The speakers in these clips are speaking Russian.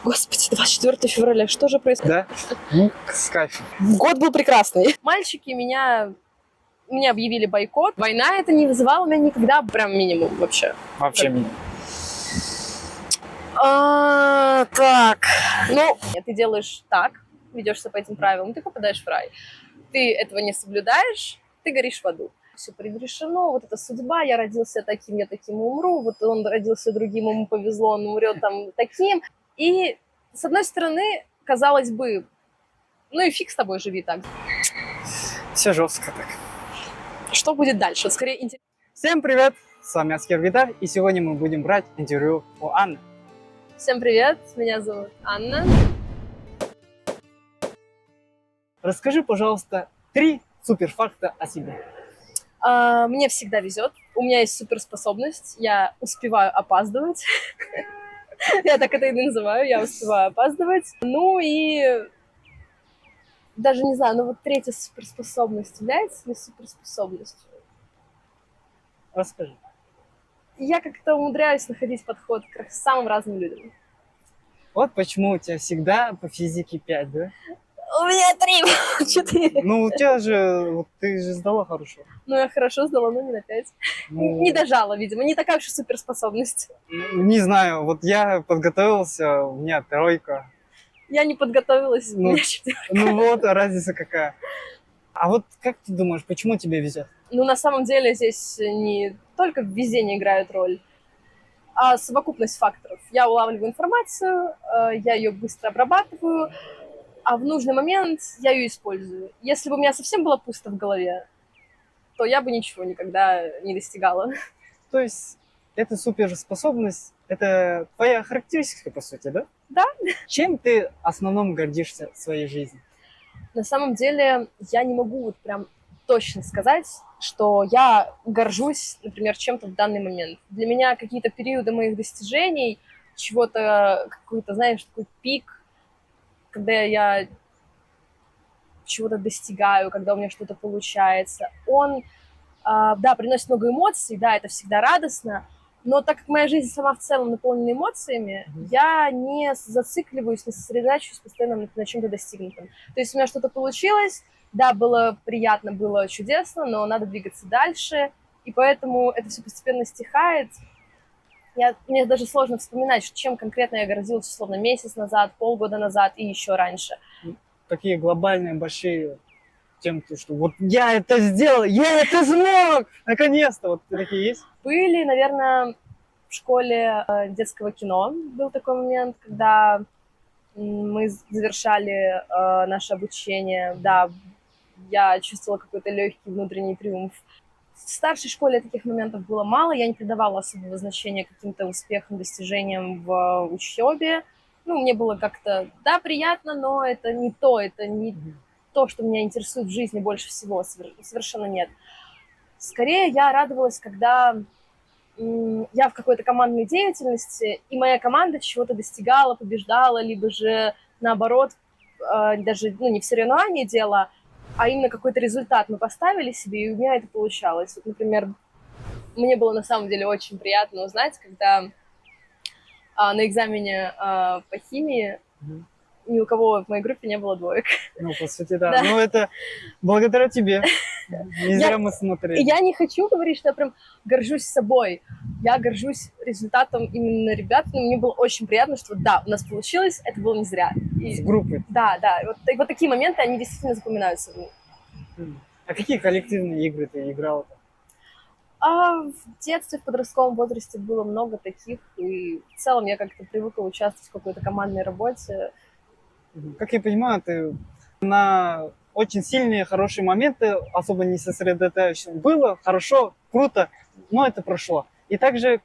Господи, 24 февраля, что же происходит? Да? Ну, с кайфом. Год был прекрасный. Мальчики мне объявили бойкот. Война это не вызывала у меня никогда, прям минимум вообще. Вообще минимум. Так, ну, ты делаешь так, ведешься по этим правилам, ты попадаешь в рай. Ты этого не соблюдаешь, ты горишь в аду. Все предрешено, вот эта судьба, я родился таким, я таким умру, вот он родился другим, ему повезло, он умрет там таким. И, с одной стороны, казалось бы, ну и фиг с тобой, живи так. Все жестко так. Что будет дальше? Скорее интересно. Всем привет! С вами Аскер Вида, и сегодня мы будем брать интервью у Анны. Всем привет, меня зовут Анна. Расскажи, пожалуйста, 3 суперфакта о себе. Мне всегда везет, у меня есть суперспособность, я успеваю опаздывать. Я так это и называю, я успеваю опаздывать. Ну и даже не знаю, ну вот третья суперспособность является ли суперспособностью? Расскажи. Я как-то умудряюсь находить подход к самым разным людям. Вот почему у тебя всегда по физике 5, да? У меня 3, 4. Ну, у тебя же, вот ты же сдала хорошо. Ну, я хорошо сдала, но не на 5. Ну, Не дожала, видимо, не такая уж и суперспособность. не знаю, вот я подготовился, у меня 3. Я не подготовилась, у Ну, меня 4. Ну вот, разница какая. А вот как ты думаешь, почему тебе везет? Ну, на самом деле здесь не только везение играет роль, а совокупность факторов. Я улавливаю информацию, я ее быстро обрабатываю, а в нужный момент я ее использую. Если бы у меня совсем было пусто в голове, то я бы ничего никогда не достигала. То есть эта суперспособность, это твоя характеристика, по сути, да? Да. Чем ты в основном гордишься в своей жизни? На самом деле я не могу вот прям точно сказать, что я горжусь, например, чем-то в данный момент. Для меня какие-то периоды моих достижений, чего-то, какой-то, знаешь, такой пик, когда я чего-то достигаю, когда у меня что-то получается, он, да, приносит много эмоций, да, это всегда радостно, но так как моя жизнь сама в целом наполнена эмоциями, я не зацикливаюсь, не сосредотачиваюсь постоянно на чем-то достигнутом. То есть у меня что-то получилось, да, было приятно, было чудесно, но надо двигаться дальше, и поэтому это все постепенно стихает. Мне даже сложно вспоминать, чем конкретно я гордилась, условно, месяц назад, полгода назад и еще раньше. Такие глобальные, большие тем, что вот я это сделал, я это смог! Наконец-то! Вот такие есть? Были, наверное, в школе детского кино был такой момент, когда мы завершали наше обучение. Да, я чувствовала какой-то легкий внутренний триумф. В старшей школе таких моментов было мало, я не придавала особого значения каким-то успехам, достижениям в учебе. Ну, мне было как-то, да, приятно, но это не то, что меня интересует в жизни больше всего, совершенно нет. Скорее, я радовалась, когда я в какой-то командной деятельности, и моя команда чего-то достигала, побеждала, либо же, наоборот, даже не в соревновании дело, а именно какой-то результат мы поставили себе, и у меня это получалось. Вот, например, мне было на самом деле очень приятно узнать, когда на экзамене по химии ни у кого в моей группе не было 2. Ну, по сути, да. Да. Ну, это благодаря тебе. Не зря мы смотрели. Я не хочу говорить, что я прям горжусь собой. Я горжусь результатом именно ребят. Но мне было очень приятно, что да, у нас получилось, это было не зря. С группой. Да. Вот такие моменты, они действительно запоминаются. А какие коллективные игры ты играла-то? В детстве, в подростковом возрасте было много таких. И в целом я как-то привыкла участвовать в какой-то командной работе. Как я понимаю, ты на очень сильные, хорошие моменты особо не сосредоточен. Было хорошо, круто, но это прошло. И также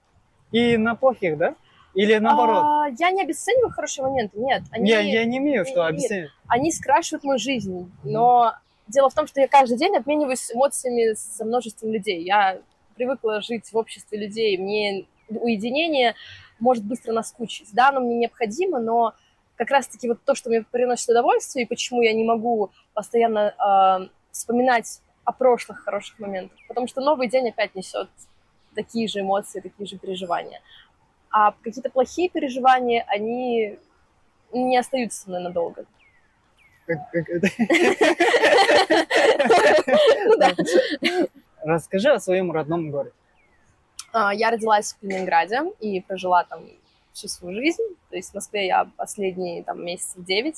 и на плохих, да? Или наоборот? Я не обесцениваю хорошие моменты, нет. Я не имею, что объяснять. Они скрашивают мою жизнь, но дело в том, что я каждый день обмениваюсь эмоциями со множеством людей. Я привыкла жить в обществе людей, мне уединение может быстро наскучить. Да, оно мне необходимо, но как раз-таки вот то, что мне приносит удовольствие, и почему я не могу постоянно вспоминать о прошлых хороших моментах, потому что новый день опять несет такие же эмоции, такие же переживания. А какие-то плохие переживания, они не остаются со мной надолго. Ну да. Расскажи о своем родном городе. Я родилась в Калининграде и прожила там всю свою жизнь. То есть в Москве я последние там месяцев 9.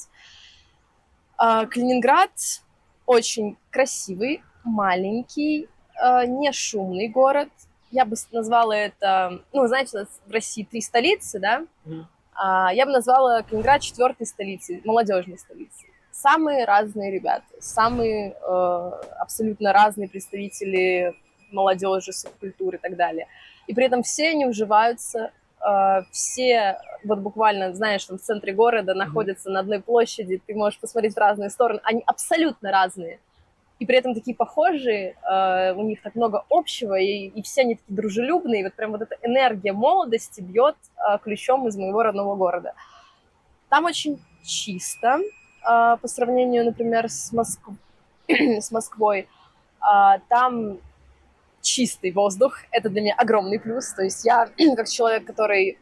Калининград очень красивый, маленький, не шумный город. Я бы назвала это, ну, знаете, у нас в России 3 столицы, да? Я бы назвала Калининград 4-й столицей, молодежной столицей. Самые разные ребята, самые абсолютно разные представители молодежи, субкультуры и так далее. И при этом все они уживаются, все вот буквально, знаешь, там в центре города находятся на одной площади, ты можешь посмотреть в разные стороны, они абсолютно разные. И при этом такие похожие, у них так много общего, и все они такие дружелюбные, и вот прям вот эта энергия молодости бьет ключом из моего родного города. Там очень чисто, по сравнению, например, с Москвой. Там чистый воздух, это для меня огромный плюс, то есть я как человек, который...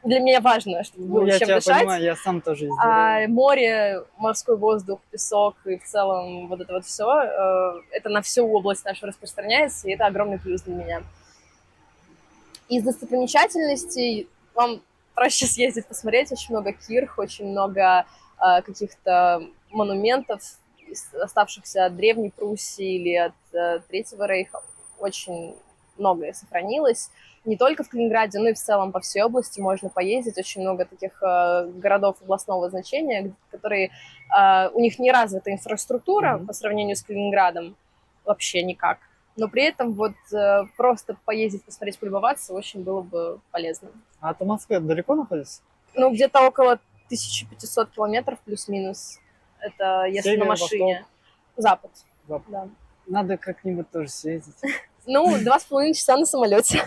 Для меня важно, чтобы было Я чем тебя дышать. понимаю, я сам тоже из Море, морской воздух, песок и в целом вот это вот все, это на всю область нашу распространяется, и это огромный плюс для меня. Из достопримечательностей вам проще съездить посмотреть, очень много кирх, очень много каких-то монументов, оставшихся от Древней Пруссии или от Третьего Рейха, очень многое сохранилось. Не только в Калининграде, но и в целом по всей области можно поездить. Очень много таких городов областного значения, которые у них не развита инфраструктура по сравнению с Калининградом, вообще никак. Но при этом вот просто поездить, посмотреть, полюбоваться очень было бы полезно. А от Москвы далеко находится? Ну, где-то около 1500 километров плюс-минус. Это если Север, на машине. Запад. Да. Надо как-нибудь тоже съездить. Ну, 2,5 часа на самолете.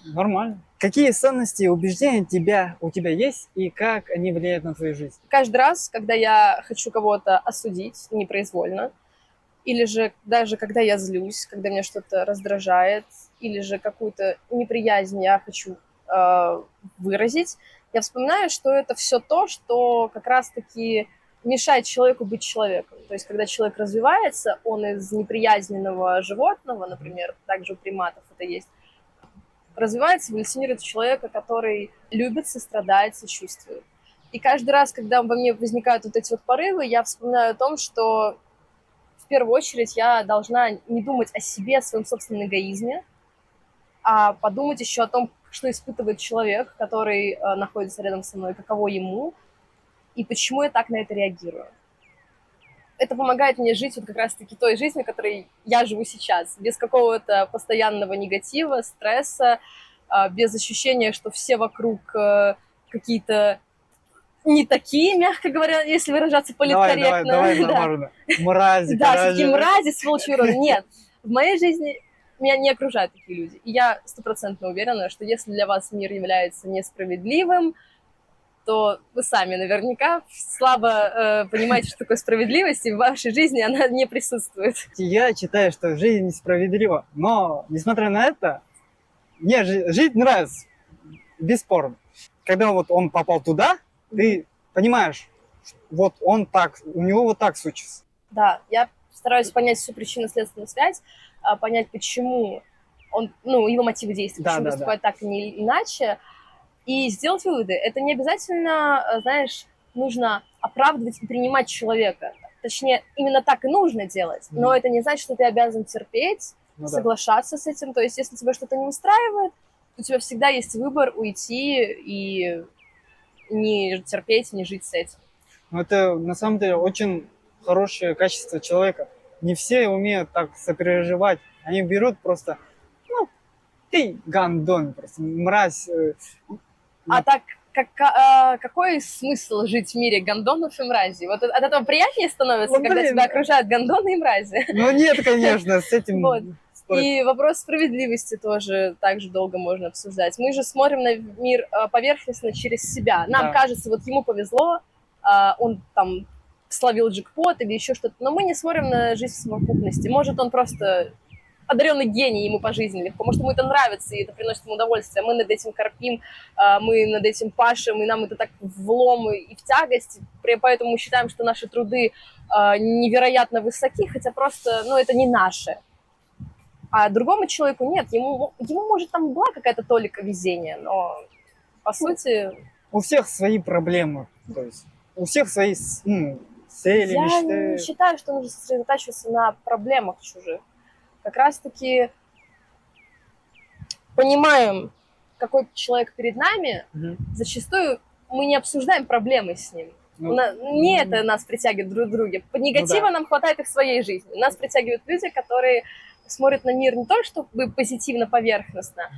Нормально. Какие ценности и убеждения у тебя есть, и как они влияют на твою жизнь? Каждый раз, когда я хочу кого-то осудить непроизвольно, или же даже когда я злюсь, когда меня что-то раздражает, или же какую-то неприязнь я хочу выразить, я вспоминаю, что это все то, что как раз-таки мешает человеку быть человеком. То есть, когда человек развивается, он из неприязненного животного, например, также у приматов это есть, развивается, эволюционирует в человека, который любит, сострадает, сочувствует. И каждый раз, когда во мне возникают вот эти вот порывы, я вспоминаю о том, что в первую очередь я должна не думать о себе, о своем собственном эгоизме, а подумать еще о том, что испытывает человек, который находится рядом со мной, каково ему, и почему я так на это реагирую. Это помогает мне жить вот как раз-таки той жизнью, которой я живу сейчас, без какого-то постоянного негатива, стресса, без ощущения, что все вокруг какие-то не такие, мягко говоря, если выражаться политкорректно. Давай, нормально. Мрази, да, все-таки мрази, сволочи, уроды. Нет, в моей жизни меня не окружают такие люди. И я 100% уверена, что если для вас мир является несправедливым, то вы сами наверняка слабо понимаете, что такое справедливость, и в вашей жизни она не присутствует. Я считаю, что жизнь несправедлива, но, несмотря на это, мне жить нравится, бесспорно. Когда вот он попал туда, ты понимаешь, вот он так, у него вот так случится. Да, я стараюсь понять всю причинно-следственную связь, понять, почему он, ну, его мотивы действия, почему выступает так и не иначе, и сделать выводы. Это не обязательно, знаешь, нужно оправдывать и принимать человека. Точнее, именно так и нужно делать. Но это не значит, что ты обязан терпеть, соглашаться с этим. То есть, если тебя что-то не устраивает, у тебя всегда есть выбор уйти и не терпеть, не жить с этим. Это, на самом деле, очень хорошее качество человека. Не все умеют так сопереживать. Они берут просто, ну, ты гандон, просто мразь. А так, какой смысл жить в мире гондонов и мразей? Вот от этого приятнее становится, когда тебя окружают гондоны и мрази? Ну нет, конечно, с этим... Вот. И вопрос справедливости тоже так же долго можно обсуждать. Мы же смотрим на мир поверхностно через себя. Нам кажется, вот ему повезло, он там словил джекпот или еще что-то, но мы не смотрим на жизнь в совокупности. Может, он просто одаренный гений, ему по жизни легко. Может, ему это нравится, и это приносит ему удовольствие. Мы над этим корпим, мы над этим пашем, и нам это так влом и в тягость. Поэтому мы считаем, что наши труды невероятно высоки, хотя просто, ну, это не наше. А другому человеку нет, ему может там была какая-то толика везения, но по сути... У всех свои проблемы, то есть у всех свои цели, Я мечты. не считаю, что нужно сосредотачиваться на проблемах чужих. Как раз-таки понимаем, какой человек перед нами, зачастую мы не обсуждаем проблемы с ним. Не это нас притягивает друг к другу. Негатива нам хватает и в своей жизни. Нас притягивают люди, которые смотрят на мир не то, чтобы позитивно, поверхностно,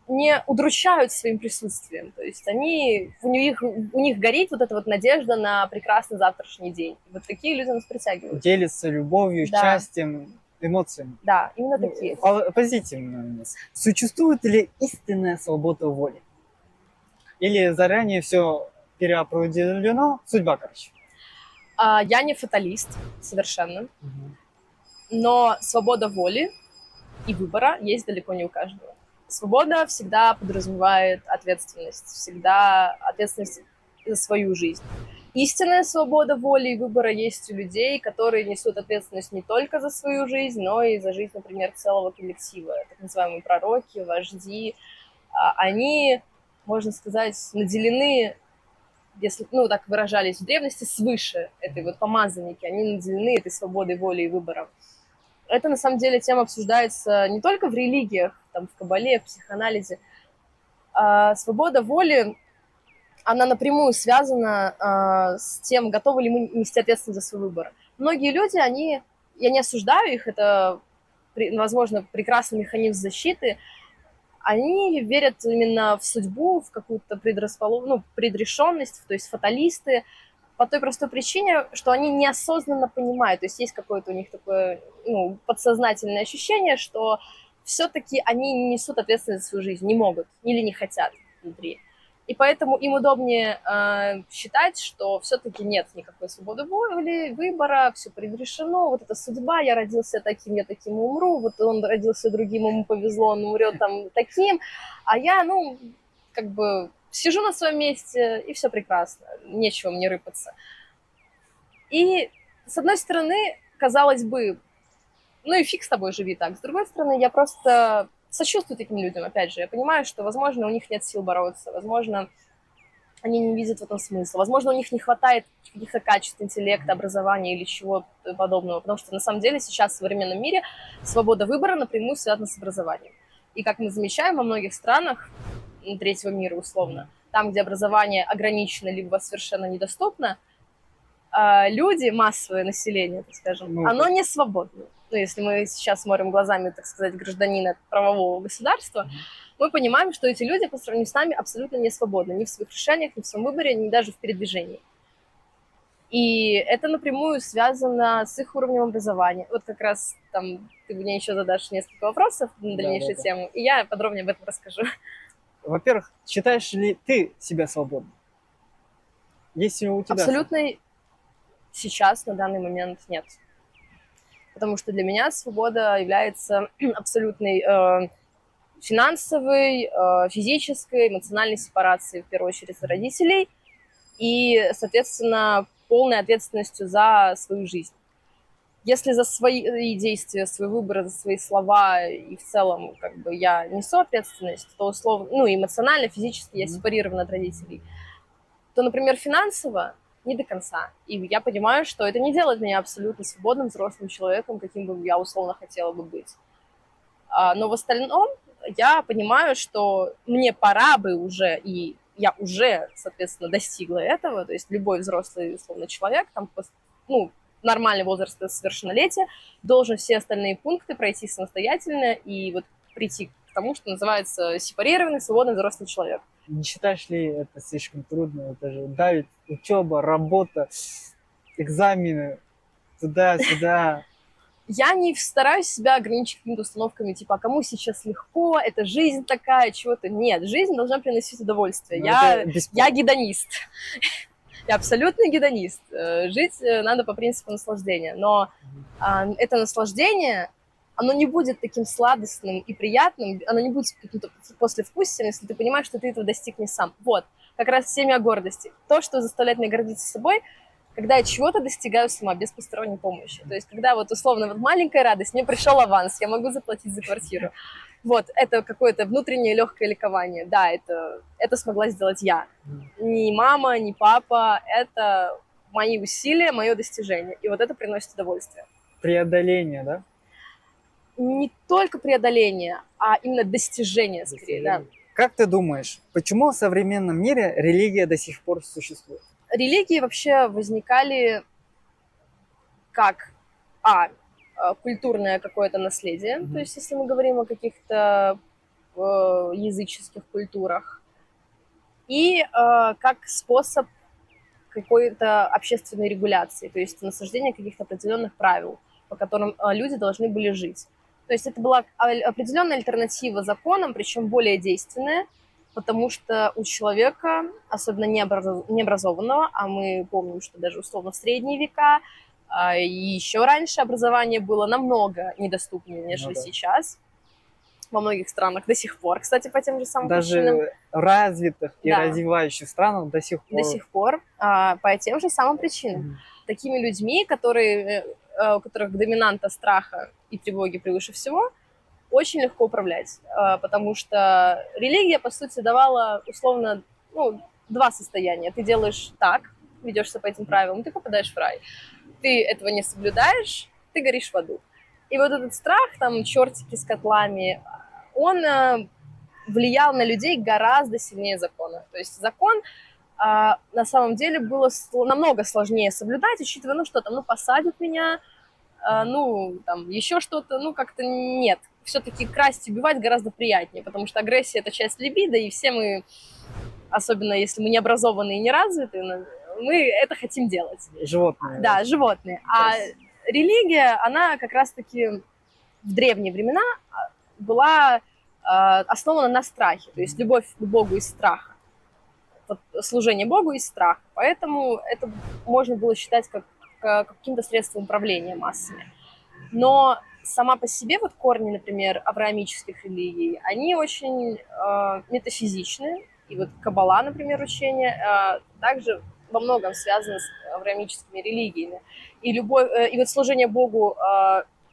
не удручают своим присутствием. То есть у них горит вот эта вот надежда на прекрасный завтрашний день. И вот такие люди нас притягивают. Делятся любовью, счастьем, эмоциями. Да, именно такие. Позитивно. Существует ли истинная свобода воли? Или заранее все переопределено? Судьба, короче. Я не фаталист совершенно. Но свобода воли и выбора есть далеко не у каждого. Свобода всегда подразумевает ответственность, всегда ответственность за свою жизнь. Истинная свобода воли и выбора есть у людей, которые несут ответственность не только за свою жизнь, но и за жизнь, например, целого коллектива. Так называемые пророки, вожди. Они, можно сказать, наделены, если, так выражались в древности, свыше этой вот помазанники. Они наделены этой свободой воли и выбора. Это, на самом деле, тема обсуждается не только в религиях, там, в кабале, в психоанализе. Свобода воли, она напрямую связана с тем, готовы ли мы нести ответственность за свой выбор. Многие люди, я не осуждаю их, это, возможно, прекрасный механизм защиты, они верят именно в судьбу, в какую-то предрешенность, то есть фаталисты, по той простой причине, что они неосознанно понимают, то есть какое-то у них такое подсознательное ощущение, что все-таки они не несут ответственность за свою жизнь, не могут или не хотят внутри. И поэтому им удобнее считать, что все-таки нет никакой свободы воли, выбора, все предрешено, вот это судьба, я родился таким, я таким умру, вот он родился другим, ему повезло, он умрет там таким, а я, сижу на своем месте, и все прекрасно, нечего мне рыпаться. И, с одной стороны, казалось бы, и фиг с тобой, живи так. С другой стороны, я просто сочувствую таким людям, опять же. Я понимаю, что, возможно, у них нет сил бороться, возможно, они не видят в этом смысла, возможно, у них не хватает каких-то качеств, интеллекта, образования или чего подобного, потому что, на самом деле, сейчас в современном мире свобода выбора напрямую связана с образованием. И, как мы замечаем, во многих странах третьего мира, условно, там, где образование ограничено либо совершенно недоступно, люди, массовое население, так скажем, оно не свободно. Если мы сейчас смотрим глазами, так сказать, гражданина правового государства, мы понимаем, что эти люди по сравнению с нами абсолютно не свободны ни в своих решениях, ни в своем выборе, ни даже в передвижении. И это напрямую связано с их уровнем образования. Вот как раз там ты мне еще задашь несколько вопросов на дальнейшую тему, и я подробнее об этом расскажу. Во-первых, считаешь ли ты себя свободным? Есть ли у тебя? Абсолютно сейчас, на данный момент, нет. Потому что для меня свобода является абсолютной финансовой, физической, эмоциональной сепарацией, в первую очередь, от родителей и, соответственно, полной ответственностью за свою жизнь. Если за свои действия, свой выбор, за свои слова и в целом я несу ответственность, то условно, эмоционально, физически я сепарирована от родителей, то, например, финансово не до конца. И я понимаю, что это не делает меня абсолютно свободным взрослым человеком, каким бы я условно хотела бы быть. Но в остальном я понимаю, что мне пора бы уже, и я уже, соответственно, достигла этого, то есть любой взрослый, условно, человек, нормальный возраст совершеннолетия, должен все остальные пункты пройти самостоятельно и прийти к тому, что называется сепарированный, свободный взрослый человек. Не считаешь ли это слишком трудно? Это же давит учеба, работа, экзамены, туда-сюда. Я не стараюсь себя ограничить какими-то установками, типа, а кому сейчас легко, это жизнь такая, чего-то. Нет, жизнь должна приносить удовольствие. Я гедонист. Я абсолютный гедонист. Жить надо по принципу наслаждения. Но это наслаждение оно не будет таким сладостным и приятным, оно не будет с каким-то послевкусием, если ты понимаешь, что ты этого достигнешь сам. Вот, как раз семя гордости. То, что заставляет меня гордиться собой, когда я чего-то достигаю сама, без посторонней помощи. То есть, когда вот условно вот маленькая радость, мне пришел аванс, я могу заплатить за квартиру. Вот, это какое-то внутреннее легкое ликование. Да, это смогла сделать я. Ни мама, ни папа, это мои усилия, мое достижение. И вот это приносит удовольствие. Преодоление, да? Не только преодоление, а именно достижение, скорее, да. Как ты думаешь, почему в современном мире религия до сих пор существует? Религии вообще возникали как культурное какое-то наследие, то есть если мы говорим о каких-то языческих культурах, и как способ какой-то общественной регуляции, то есть насаждение каких-то определенных правил, по которым люди должны были жить. То есть это была определенная альтернатива законам, причем более действенная, потому что у человека, особенно необразованного, а мы помним, что даже условно в средние века и еще раньше образование было намного недоступнее, нежели сейчас. Во многих странах до сих пор, кстати, по тем же самым причинам. Даже развитых и развивающих странах до сих пор. До сих пор по тем же самым причинам. Такими людьми, у которых доминанта страха и тревоги превыше всего, очень легко управлять, потому что религия, по сути, давала условно два состояния. Ты делаешь так, ведешься по этим правилам, ты попадаешь в рай. Ты этого не соблюдаешь, ты горишь в аду. И вот этот страх, там, чертики с котлами, он влиял на людей гораздо сильнее закона. То есть закон на самом деле было намного сложнее соблюдать, учитывая, что там, посадят меня, там, еще что-то, как-то нет. Все-таки красть и убивать гораздо приятнее, потому что агрессия – это часть либидо, и все мы, особенно если мы не образованные и не развитые, мы это хотим делать. Животные. Да, животные. А религия, она как раз-таки в древние времена была основана на страхе, то есть любовь к Богу из страха, служение Богу из страха. Поэтому это можно было считать как каким-то средством управления массами. Но сама по себе корни, например, авраамических религий, они очень метафизичны. И Каббала, например, учение, также во многом связано с авраамическими религиями. И любовь, и служение Богу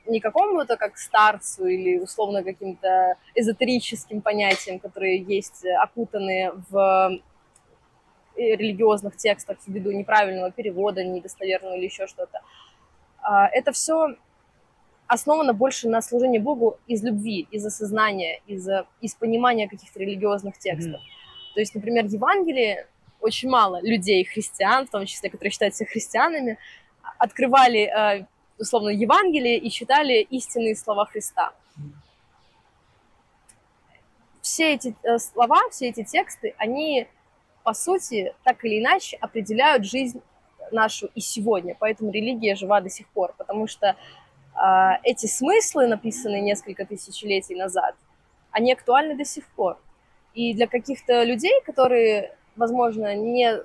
не какому-то как старцу или условно каким-то эзотерическим понятиям, которые есть окутанные в религиозных текстах ввиду неправильного перевода, недостоверного или еще что-то. Это все основано больше на служении Богу из любви, из осознания, из понимания каких-то религиозных текстов. То есть, например, в Евангелии очень мало людей, христиан, в том числе, которые считают себя христианами, открывали условно Евангелие и читали истинные слова Христа. Все эти слова, все эти тексты, они, по сути, так или иначе определяют жизнь нашу и сегодня. Поэтому религия жива до сих пор, потому что эти смыслы, написанные несколько тысячелетий назад, они актуальны до сих пор. И для каких-то людей, которые, возможно, не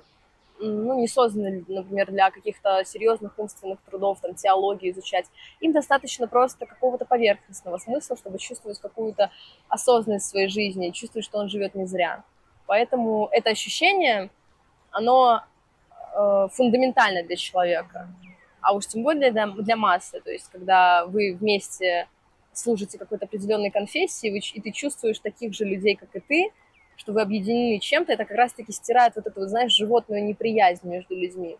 созданы, например, для каких-то серьезных умственных трудов, там, теологию изучать, им достаточно просто какого-то поверхностного смысла, чтобы чувствовать какую-то осознанность в своей жизни, чувствовать, что он живет не зря. Поэтому это ощущение, оно фундаментально для человека, а уж тем более для массы. То есть, когда вы вместе служите какой-то определенной конфессии, и ты чувствуешь таких же людей, как и ты, что вы объединены чем-то, это как раз-таки стирает эту, знаешь, животную неприязнь между людьми.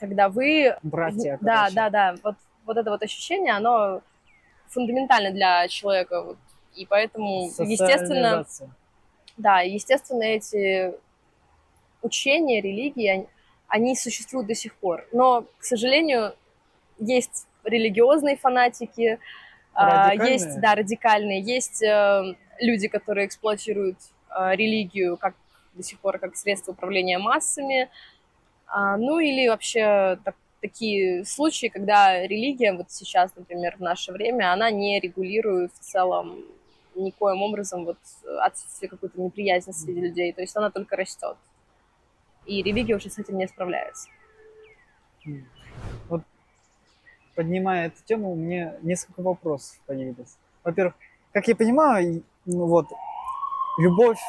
Когда вы... Братья, Да. Вот это ощущение, оно фундаментально для человека. И поэтому, естественно... Да, естественно, эти учения, религии, они существуют до сих пор. Но, к сожалению, есть религиозные фанатики, есть, радикальные, есть люди, которые эксплуатируют религию до сих пор как средство управления массами, или вообще такие случаи, когда религия сейчас, например, в наше время, она не регулирует в целом никоим образом отсутствие какой-то неприязни среди людей, то есть она только растет. И религия уже с этим не справляется. поднимая эту тему, у меня несколько вопросов появилось. Во-первых, как я понимаю, ну вот, любовь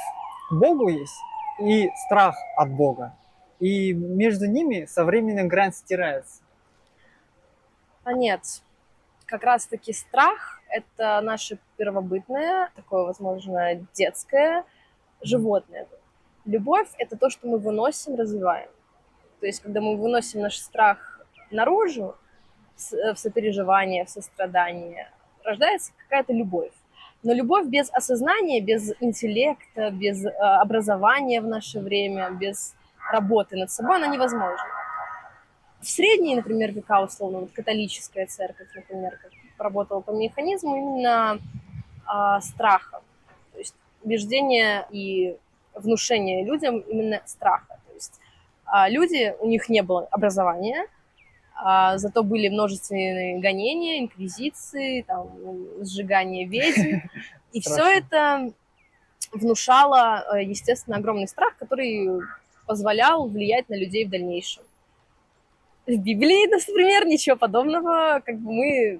к Богу есть и страх от Бога. И между ними со временем грань стирается. А нет, как раз-таки страх — это наше первобытное, такое, возможно, детское животное. Любовь — это то, что мы выносим, развиваем. То есть, когда мы выносим наш страх наружу, в сопереживание, в сострадание, рождается какая-то любовь. Но любовь без осознания, без интеллекта, без образования в наше время, без работы над собой, она невозможна. В средние, например, века, условно, вот католическая церковь, например, как работала по механизму именно страха. То есть убеждение и внушение людям именно страха. То есть люди, у них не было образования, зато были множественные гонения, инквизиции, там, сжигание ведьм. И все это внушало, естественно, огромный страх, который позволял влиять на людей в дальнейшем. В Библии, например, ничего подобного, как бы мы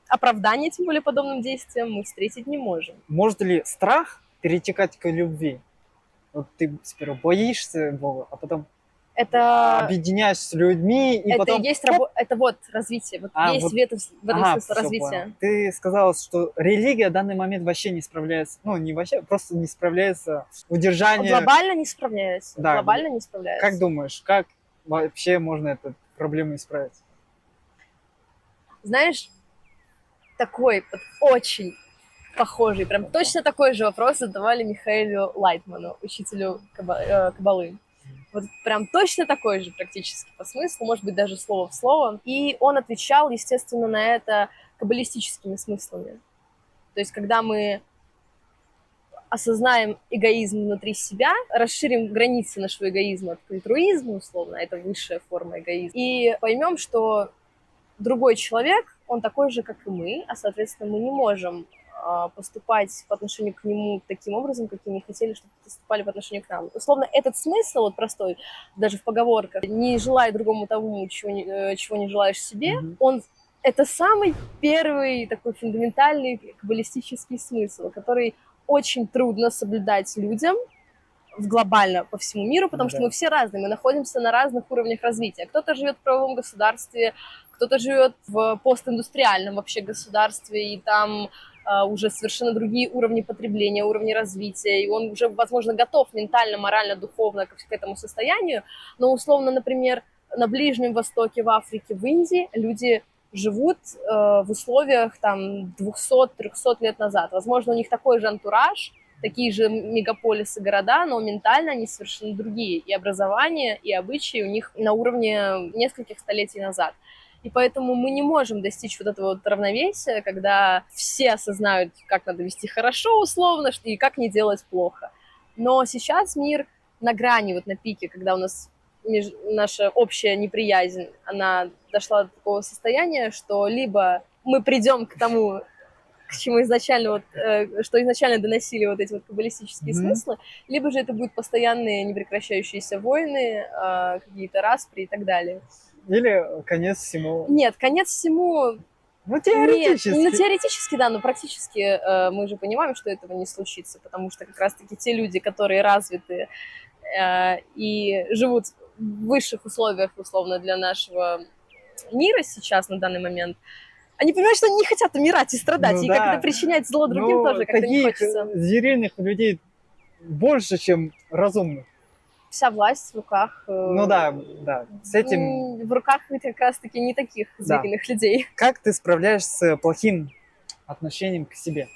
оправдания, тем более подобным действиям, мы встретить не можем. Может ли страх перетекать к любви? Вот ты сперва боишься Бога, а потом объединяешься с людьми, и это потом... есть это вот развитие, вот есть вот... в этом смысле развития. Ты сказала, что религия в данный момент вообще не справляется, ну не вообще, просто не справляется с удержанием... Глобально не справляется, да, глобально не справляется. Как думаешь, как вообще можно эту проблему исправить? Знаешь, такой вот очень похожий, прям точно такой же вопрос задавали Михаилу Лайтману, учителю каббалы. Вот прям точно такой же практически по смыслу, может быть, даже слово в слово. И он отвечал, естественно, на это каббалистическими смыслами. То есть, когда мы осознаем эгоизм внутри себя, расширим границы нашего эгоизма от альтруизма, условно, это высшая форма эгоизма, и поймем, что другой человек, он такой же, как и мы, а, соответственно, мы не можем поступать по отношению к нему таким образом, каким не хотели, чтобы поступали по отношению к нам. Условно, этот смысл, вот простой, даже в поговорках, не желай другому тому, чего не желаешь себе, он это самый первый такой фундаментальный каббалистический смысл, который очень трудно соблюдать людям глобально по всему миру, потому что мы все разные, мы находимся на разных уровнях развития. Кто-то живет в правовом государстве, кто-то живет в постиндустриальном вообще государстве, и там уже совершенно другие уровни потребления, уровни развития, и он уже, возможно, готов ментально, морально, духовно к этому состоянию, но, условно, например, на Ближнем Востоке, в Африке, в Индии люди живут в условиях там 200-300 лет назад. Возможно, у них такой же антураж, такие же мегаполисы, города, но ментально они совершенно другие. И образование, и обычаи у них на уровне нескольких столетий назад. И поэтому мы не можем достичь вот этого вот равновесия, когда все осознают, как надо вести хорошо, условно, и как не делать плохо. Но сейчас мир на грани, вот на пике, когда у нас наша общая неприязнь, она дошла до такого состояния, что либо мы придем к тому, к чему изначально что изначально доносили вот эти вот каббалистические смыслы, либо же это будут постоянные непрекращающиеся войны, какие-то распри и так далее. Или конец всему? Нет, конец всему... Ну, теоретически. Нет, теоретически, да, но практически мы же понимаем, что этого не случится, потому что как раз-таки те люди, которые развиты и живут в высших условиях, условно, для нашего мира сейчас, на данный момент, они понимают, что они не хотят умирать и страдать, и как это причинять зло другим тоже как-то не хочется. Таких звериных людей больше, чем разумных. Вся власть в руках... Ну да, с этим... В руках как раз-таки не таких звериных людей. Как ты справляешься с плохим отношением к себе?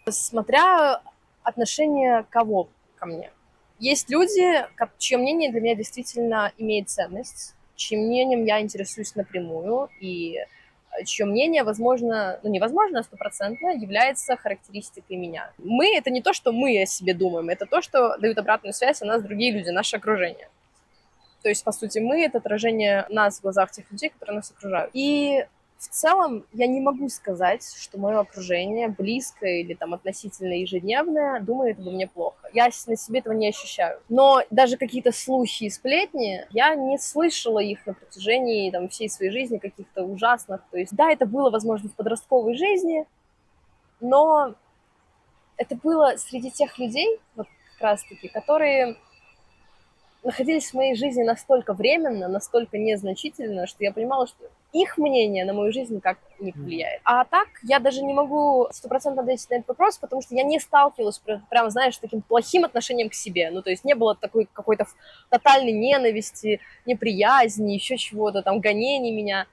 Смотря отношение кого ко мне. Есть люди, чье мнение для меня действительно имеет ценность, чьим мнением я интересуюсь напрямую, и чье мнение, возможно, ну невозможно, 100% является характеристикой меня. Мы — это не то, что мы о себе думаем, это то, что дают обратную связь о нас другие люди, наше окружение. То есть, по сути, мы — это отражение нас в глазах тех людей, которые нас окружают. И В целом, я не могу сказать, что мое окружение близкое или там относительно ежедневное думает обо мне плохо. Я на себе этого не ощущаю. Но даже какие-то слухи и сплетни, я не слышала их на протяжении там, всей своей жизни, каких-то ужасных. То есть, да, это было, возможно, в подростковой жизни, но это было среди тех людей, вот как раз-таки, которые находились в моей жизни настолько временно, настолько незначительно, что я понимала, что их мнение на мою жизнь никак не повлияет. А так я даже не могу 100% ответить на этот вопрос, потому что я не сталкивалась прям, знаешь, с таким плохим отношением к себе. Ну, то есть не было такой какой-то тотальной ненависти, неприязни, еще чего-то, там, гонений меня.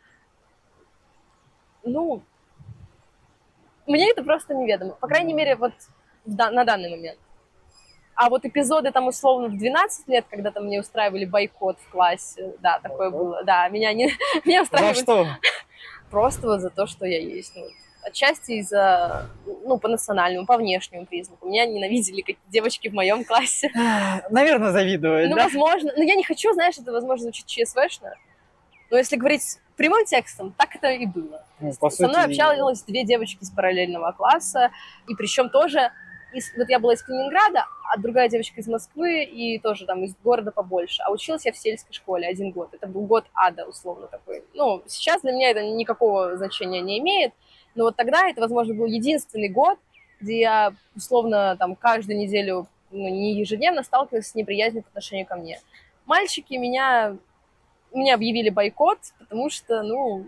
Ну, мне это просто неведомо. По крайней мере, вот на данный момент. А вот эпизоды там условно в 12 лет, когда там мне устраивали бойкот в классе, да, такое было. Да, меня не меня За устраивали что? просто вот за то, что я есть. Ну, отчасти из-за, ну, по национальному, по внешнему признаку. Меня ненавидели какие девочки в моем классе. Наверное, завидуют, Ну, да? возможно. Но я не хочу, знаешь, это, возможно, звучит ЧСВшно. Но если говорить прямым текстом, так это и было. Ну, по Со мной сути, общалась 2 девочки из параллельного класса, и причем тоже вот я была из Калининграда, а другая девочка из Москвы и тоже там из города побольше. А училась я в сельской школе 1 год. Это был год ада, условно такой. Ну, сейчас для меня это никакого значения не имеет, но вот тогда это, возможно, был единственный год, где я, условно, там каждую неделю, ну, не ежедневно сталкивалась с неприязнью по отношению ко мне. Мальчики мне объявили бойкот, потому что, ну,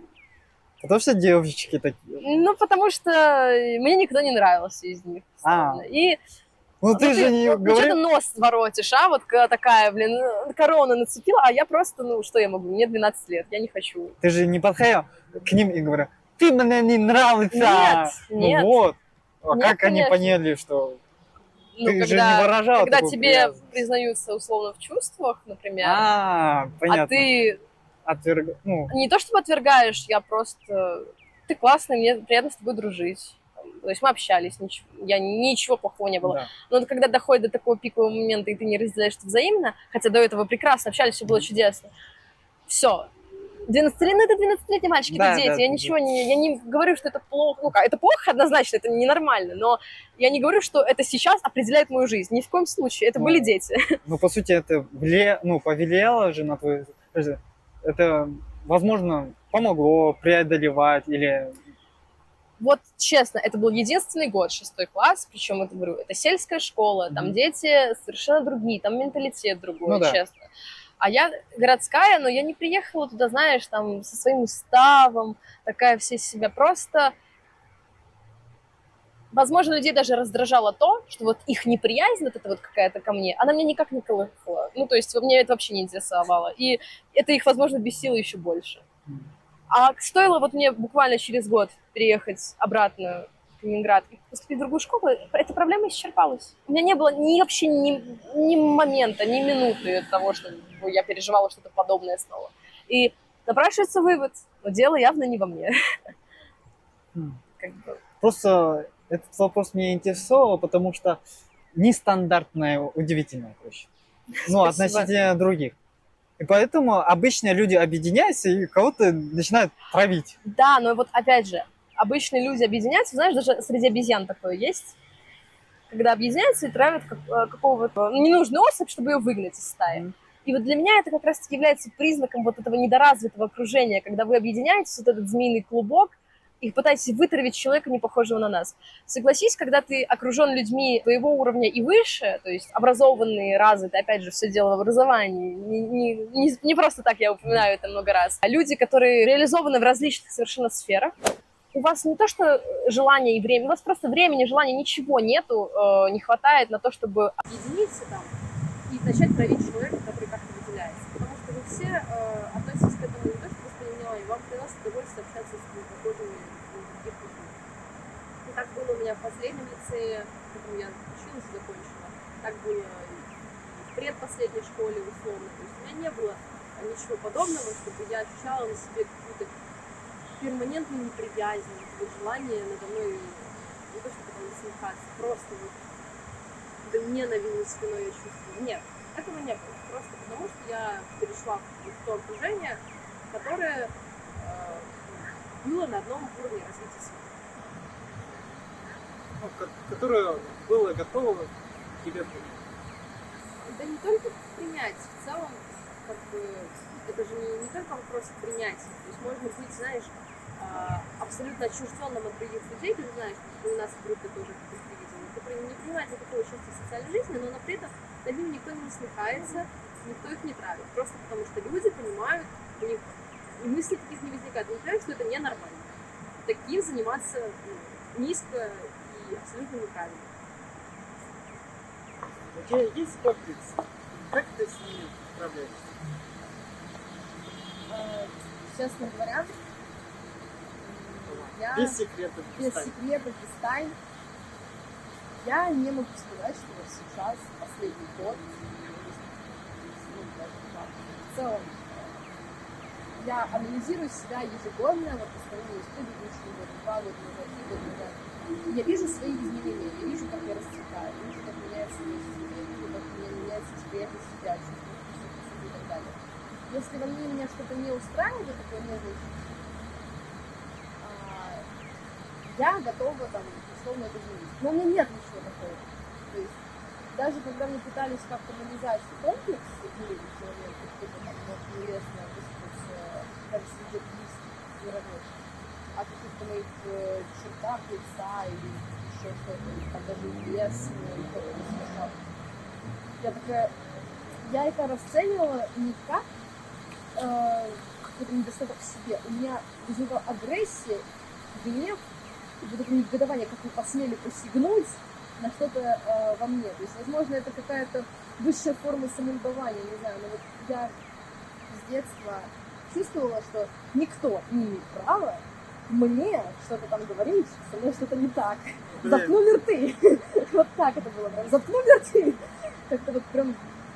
потому что девочки такие. ну, потому что мне никто не нравился из них. А, И ну ты же не ну, что ты говоришь... нос воротишь, а? Вот когда такая, блин, корона нацепила, а я просто, ну, что я могу? Мне 12 лет, я не хочу. Ты же не подходил к ним и говорил, ты мне не нравится. Нет, Ну нет. вот. А Нет, как они конечно. поняли, что Ну, ты же не выражала когда такую тебе привязанность? признаются условно в чувствах, например, А, а понятно. ты Ну, не то чтобы отвергаешь, я просто... Ты классный, мне приятно с тобой дружить. То есть мы общались, ничего плохого не было. да. Но вот когда доходит до такого пикового момента, и ты не разделяешь это взаимно, хотя до этого прекрасно общались, все было чудесно, все. 12-летние, ну это 12-летние мальчики, Да, это дети. да, Я не говорю, что это плохо. Ну как, это плохо однозначно, это ненормально, но я не говорю, что это сейчас определяет мою жизнь. Ни в коем случае. Это были дети. Ну, по сути, это повлияло же на твою... Это, возможно, помогло преодолевать или... Вот честно, это был единственный год, 6 класс, причем это, говорю, это сельская школа, там дети совершенно другие, там менталитет другой, Ну да. честно. А я городская, но я не приехала туда, знаешь, там со своим уставом, такая вся из себя просто... Возможно, людей даже раздражало то, что вот их неприязнь, вот эта вот какая-то ко мне, она меня никак не колыхала. Ну, то есть меня это вообще не интересовало. И это их, возможно, бесило еще больше. А стоило вот мне буквально через год переехать обратно в Калининград и поступить в другую школу, эта проблема исчерпалась. У меня не было вообще ни момента, ни минуты того, что я переживала что-то подобное снова. И напрашивается вывод, но дело явно не во мне. Просто этот вопрос меня интересовал, потому что нестандартная, удивительная вещь. Ну, относительно других. И поэтому обычно люди объединяются и кого-то начинают травить. Да, но вот опять же, обычные люди объединяются, знаешь, даже среди обезьян такое есть, когда объединяются и травят какого-то ненужную особь, чтобы ее выгнать из стаи. И вот для меня это как раз является признаком вот этого недоразвитого окружения, когда вы объединяетесь, вот этот змеиный клубок, и пытаетесь вытравить человека, не похожего на нас. Согласись, когда ты окружен людьми твоего уровня и выше, то есть образованные, развитые, опять же, все дело в образовании, не просто так я упоминаю это много раз, а люди, которые реализованы в различных совершенно сферах, у вас не то, что желание и время, у вас просто времени, желания, ничего нету, не хватает на то, чтобы объединиться там и начать травить человека, который как-то выделяется. Потому что вы все относитесь к этому не то, что просто невнимание, вам приносит удовольствие общаться с похожими других людей. И так было у меня в последнем лицее, в котором я училась и закончила. Так было и в предпоследней школе, условно. То есть у меня не было ничего подобного, чтобы я ощущала на себе какую-то перманентную неприязнь, желание надо мной не то, чтобы там насмехаться, просто вот ненависть спиной я чувствую. Нет, этого не было. Просто потому, что я перешла в то окружение, которое было на одном уровне развития себя. Ну, которое было готово тебе принять. Да не только принять, в целом, как бы, это же не только вопрос принятия. То есть можно быть, знаешь, абсолютно отчужденным от других людей, ты же знаешь, что у нас в группе тоже таких видели. Ты не принимает никакого участия в социальной жизни, но при этом над ними никто не насмехается, никто их не травит. Просто потому что люди понимают, у них и мысли таких не возникает. Они понимают, что это ненормально. Таким заниматься низко и абсолютно неправильно. У тебя есть комплекс? Как ты с ними справляешься? Честно говоря, я Без секретов, без тайн. без тайн, я не могу сказать, что вот сейчас, последний год, в целом, я анализирую себя ежегодно, вот по сравнению с предыдущим годом, 2 года назад, 3 года назад. Я вижу свои изменения, я вижу, как я расцветаю, я вижу, как меняется мой стиль, я вижу, как у меня меняется восприятие себя, чувство и так далее. Если во мне меня что-то не устраивает, такое новое, я готова там условно это изменить. Но у меня нет ничего такого. То есть даже когда мне пытались как-то навязать комплекс или человека, кто-то там мог нелестно высказаться, даже среди близких и рабочих, о каких-то моих чертах лица или еще что-то, или там даже вес мой кто-то смешал. Я такая, я это расценивала не как какой-то недостаток в себе. У меня возникла агрессия, гнев, и вот это негодование, как вы посмели посягнуть на что-то во мне. То есть, возможно, это какая-то высшая форма самолюбования, не знаю, но вот я с детства чувствовала, что никто не имеет права мне что-то там говорить, со мной что-то не так. Заткнули рты. Вот так это было прям. Заткнули рты. Как-то вот прям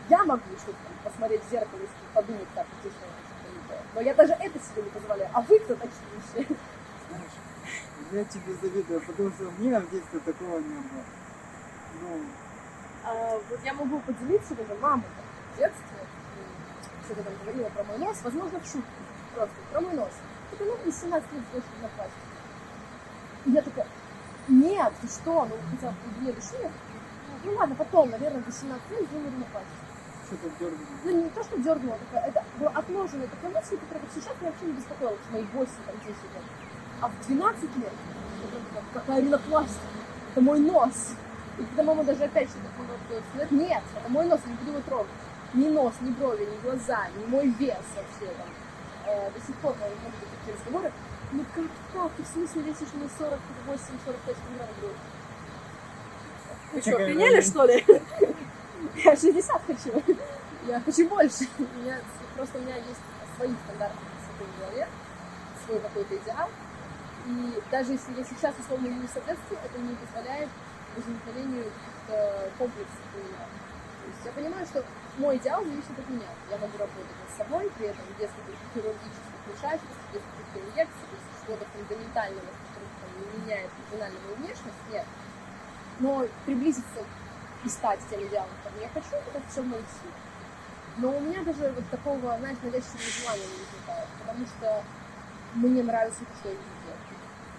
я могу что-то посмотреть в зеркало и подумать, так, здесь что-то не так. Но я даже это себе не позволяю. А вы кто такие вообще? Знаешь, я тебе завидую, потому что у меня в детстве такого не было. Ну, Вот я могу поделиться, даже мама в детстве что-то там говорила про мой нос, возможно, в шутку, просто про мой нос. Это, ну, из 17 лет больше на пластике. И я такая, нет, ты что, ну, хотя бы в глубине души, я такая, ну ладно, потом, наверное, до 17 лет сделаю ринопластику. что-то дернуло. Ну, не то, что дернула, это была отложенная такая мысль, которая вот сейчас меня вообще не беспокоила, в мои 8, там, 10 лет. А в 12 лет, какая ринопластика, это мой нос. И когда мама даже опять что-то говорит, нет, это мой нос, я не буду его трогать. Ни нос, ни брови, ни глаза, ни мой вес вообще там. До сих пор, наверное, могут быть такие разговоры. Ну как так? Ты в смысле весишь на 48-45 килограмм грудь? Вы что, охренели, что ли? Я 60 хочу. Я хочу больше. У меня есть свои стандарты в своей голове, свой какой-то идеал. И даже если я сейчас условно не соответствую, это не позволяет возникновению каких-то комплексов у меня. То есть я понимаю, что мой идеал зависит от меня. Я могу работать над собой, при этом без каких-то хирургических вмешательств, без каких-то инъекций, без чего-то фундаментального, что там, не меняет функциональную мою внешность, нет. Но приблизиться и стать тем идеалом, которым я хочу, это все в моих силах. Но у меня даже вот такого, знаешь, навязчивого желания не возникает, потому что мне нравится то, что я вижу.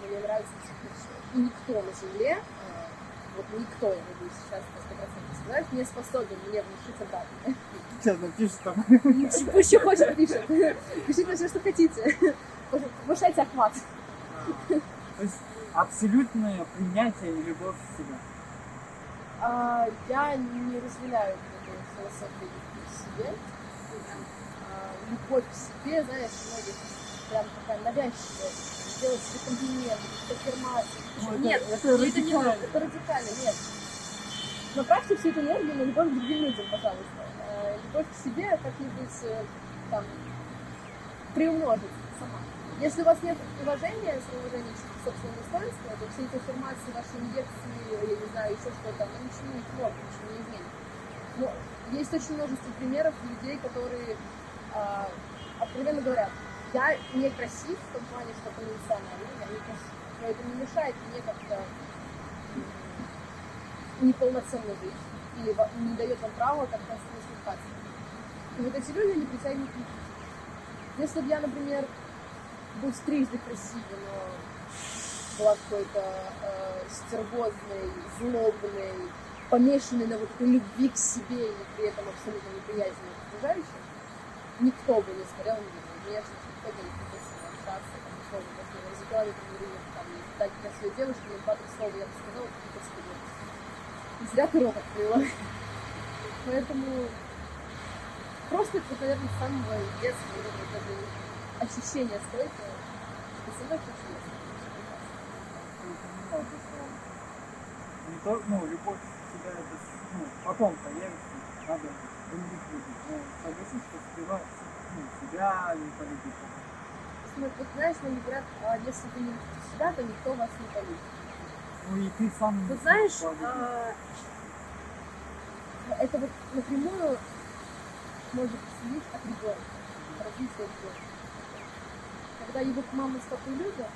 Мне нравится все. И никто на земле, вот никто, я могу сейчас на 100% сказать, не способен мне внушить обратно. Сейчас напишешь там. Пусть еще хочет, пишет. Пишите все, что хотите. Повышайте охват. То есть абсолютное принятие и любовь к себе. Я не разделяю эту философию к себе. Любовь к себе, знаешь, многих прям такая навязчивая. Делать себе комплименты, аффирмации. Нет, это радикально, нет. Направьте всю эту энергию на любовь к другим людям, пожалуйста. Любовь к себе как-нибудь там приумножить сама. Если у вас нет уважения, самоуважения к собственному достоинству, то все эти аффирмации, ваши инъекции, я не знаю, еще что-то, они ничего не творят, ничего не изменят. Но есть очень множество примеров людей, которые откровенно говорят, я не красив в том плане, что конвенционально, я не красив, но это не мешает мне как-то неполноценно жить или не дает вам права как-то насмехаться. И вот эти люди, они притягивают критику. Если бы я, например, быть трижды красивой, но была какой-то стервозной, злобной, помешанной на вот этой любви к себе и при этом абсолютно неприязненной к окружающим, никто бы не смотрел на меня. Мне никто бы не хотел с ним общаться, там, условно, после разговаривать, там, дать красивой девушке, или два-три слова я бы сказала, господи, и зря ты рот открыла. Поэтому просто это, наверное, с самого детства, наверное, даже ощущение стойкое, что со мной что-то есть. Не то, ну, любовь всегда это, ну, потом появится, надо других любить. Но согласись, что сперва, ну, себя не полюбить. Вот знаешь, они говорят, если вы не любите себя, то никто вас не полюбит. Ну и ты сам... Вот знаешь, это вот напрямую может следить от ребенка, от развития ребенка. Когда его мама с папой любят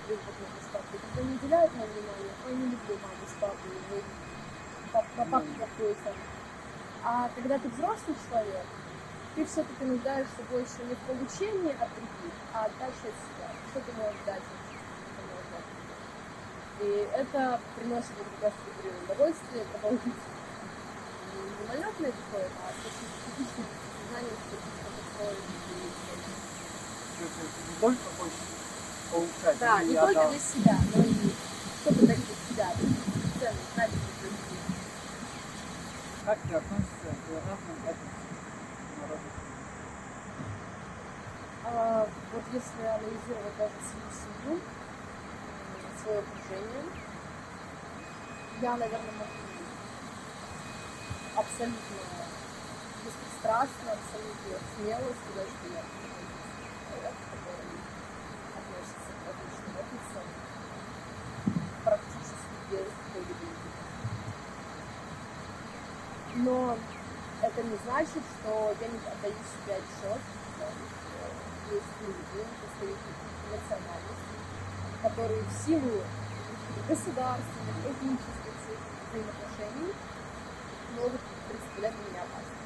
маму с папой, когда не уделяют нам внимания, ой, не люблю маму с папой, или папа плохой сам. А когда ты взрослый человек, ты все-таки нуждаешься больше не в получении от других, а отдачи от себя. Что ты можешь дать им, что ты можешь дать. И это приносит, вот как раз таки удовольствие, продолжительное. Не мимолетное такое, а специфическое знание, специфическое подстроение. Не только хочешь получать, Да, не только для себя, но и чтобы дарить от себя, ценность, знать для людей. Как ты относишься к разным этносам народов? Вот если анализировать даже свою семью, свое окружение, я, наверное, могу абсолютно беспристрастно, абсолютно смело сказать, что я человек, который относится к различным этносам практически без какой-либо любви. Но это не значит, что я не отдаю себе отчет, что есть люди, представители национальности, которые в силу государственных, этнических взаимоотношений могут представлять для меня опасность.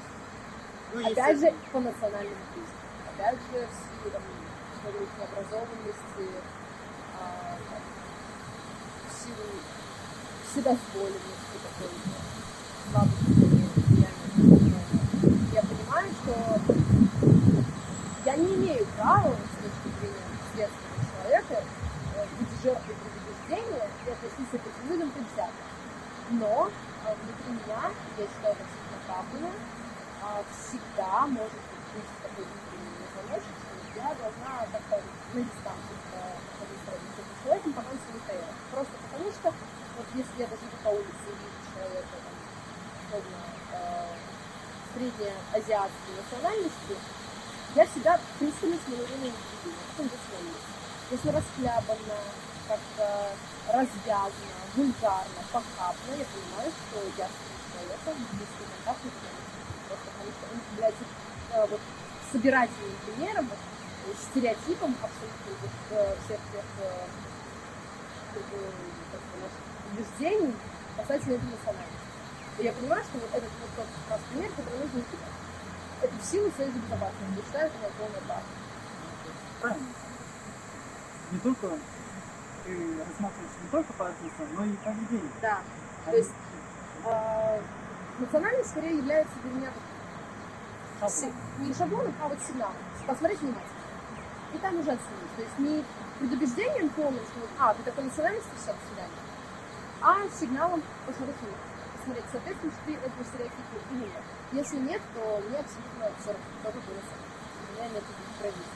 Ну, Опять же, по национальному признакам. Опять же, в силу их образованности, в силу вседозволенности какой-то, слабости влияния. Я понимаю, что я не имею права, с точки зрения ответственного человека, быть жертвой предубеждения и относиться к этим людям предвзято. Но внутри меня, я считаю, это абсолютно оправданно, всегда может быть такой внутренний звоночек, что я должна как-то на дистанции находиться с этим человеком, пока он себя не появится. Просто потому что, вот если я даже иду по улице и вижу человека, там, условно, среднеазиатской национальности, я всегда пристально смотрю на индивида, как он здесь есть. Если расхлябанно, как-то развязно, вульгарно, похабно, я понимаю, что я с этим человеком в близкий контакт не хочу. Просто потому что он является вот, собирательным примером, вот, стереотипом абсолютно вот, всех тех наших убеждений касательно этой национальности. И я понимаю, что вот этот вот тот раз пример, который нужно избегать. Это в силу своей безопасности. Я считаю, это мое полное право. Правильно. Не только ты рассматриваешь не только по этносам, но и поведение. Да. То есть национальность скорее является для меня не шаблоном, а вот сигналом. Посмотреть внимательно. И там уже оценить. То есть не предубеждением полным, что ты такой национальности, все, до свидания. А сигналом посмотреть внимательно. Посмотреть, соответствуешь ты этому стереотипу или нет. Если нет, то мне абсолютно все равно, кто такой национальность. У меня нет таких границ.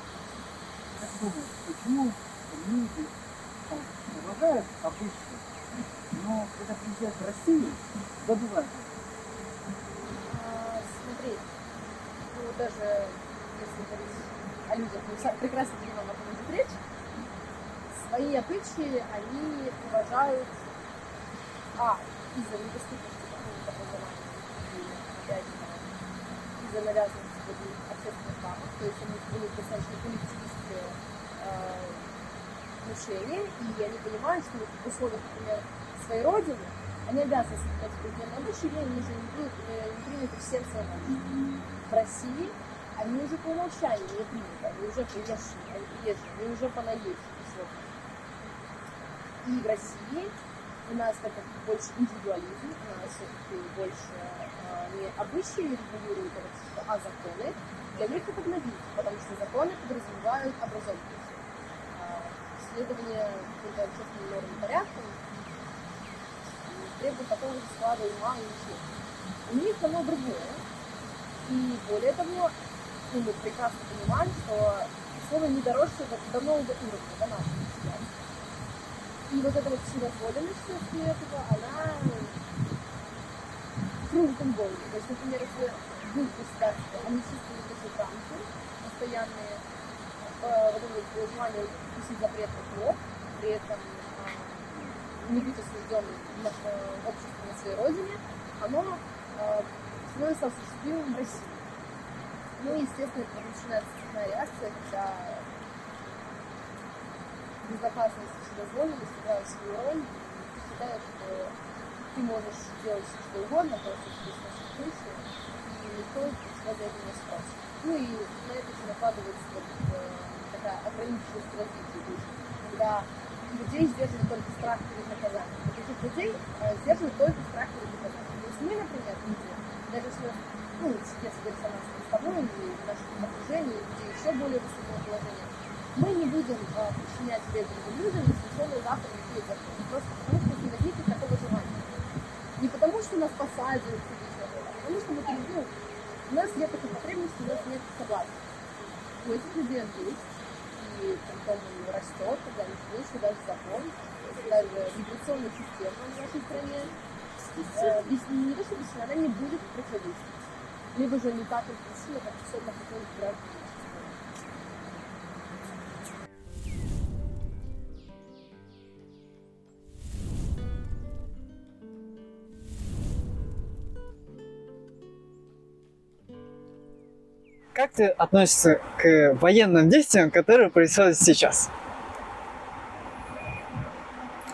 Как думаешь, почему люди уважают обычно, но когда приезжают в Россию, забывают? Смотри, даже если говорить о людях, мы прекрасно понимаем, о ком идет речь, свои обычаи они уважают из-за недоступности какого-то образования, опять же, из-за навязанности общественных рамок, то есть они будут достаточно коллективистское мышление, и они понимают, что в условиях, например, своей родины, они обязаны соблюдать определенные обычаи, и они же не приняты всем своим обычаям. В России они уже по умолчанию не приняты, они уже приезжие, они уже понаехали. И в России у нас это больше индивидуализм, у нас все-таки больше не обычаи регулируют общество, а законы. Для них это гнобит, потому что законы подразумевают образованность. Следование каким-то общественным нормам порядкам требует такого же склада ума и ничего. У них оно другое. И более того, мы прекрасно понимаем, что слово недоросшее до нового уровня, до нашего ситуации. И вот эта вот вседозволенность после этого, она крутым болью. То есть, например, если в их государстве они чувствуют эти рамки постоянные, вот это желание висеть запретный блок, при этом не быть осужденным обществом на своей родине, оно становится осуществимым в России. Ну и, естественно, это начинается цепная реакция, когда безопасность и вседозволенность играют свою роль, и ты считаешь, что ты можешь делать все, что угодно, просто что ты сносишь крышу, и никто тебя за это не спросит. Ну и на это еще накладывается такая ограниченность развития. То есть, когда людей сдерживает только страх перед наказанием. Вот этих людей сдерживает только страх перед наказанием. То есть мы, например, люди, даже если, если говорить о нас с тобой, или в нашем окружении, людей еще более высокого положения, мы не будем причинять вред другим людям, исключенные заповеди и законы. Просто потому, что не возникнет такого желания. Не потому, что нас посадят, а потому, что мы перейдем. У нас нет такой потребности, у нас нет согласия. У этих людей он есть, и потом он растет, когда они слышат даже закон, даже миграционная система в нашей стране. Не то, что бессильно, она не будет противодействовать. Либо же не так сильно, как особенно хотелось граждан. Как ты относишься к военным действиям, которые происходят сейчас?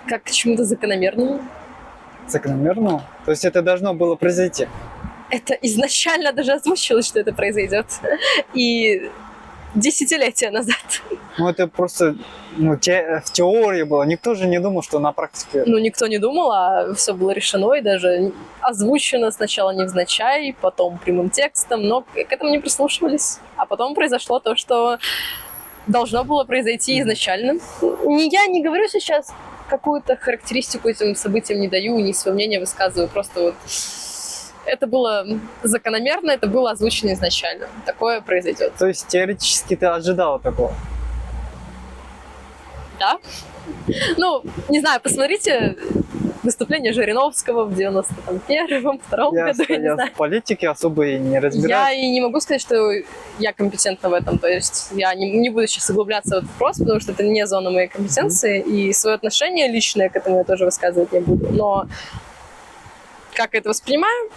Как к чему-то закономерному. Закономерно? То есть это должно было произойти? Это изначально даже озвучилось, что это произойдет. И десятилетия назад. Ну это просто в теории было. Никто же не думал, что на практике... Ну, никто не думал, а все было решено и даже озвучено сначала невзначай, потом прямым текстом, но к этому не прислушивались. А потом произошло то, что должно было произойти изначально. Я не говорю сейчас какую-то характеристику этим событиям, не даю, ни свое мнение высказываю, просто вот это было закономерно, это было озвучено изначально. Такое произойдет. То есть теоретически ты ожидала такого? Да. Ну, не знаю, посмотрите выступление Жириновского в 91-м, 2-м году, я не знаю. В политике особо и не разбираюсь. Я и не могу сказать, что я компетентна в этом, то есть я не буду сейчас углубляться в этот вопрос, потому что это не зона моей компетенции, и свое отношение личное к этому я тоже высказывать не буду, но как это воспринимаю,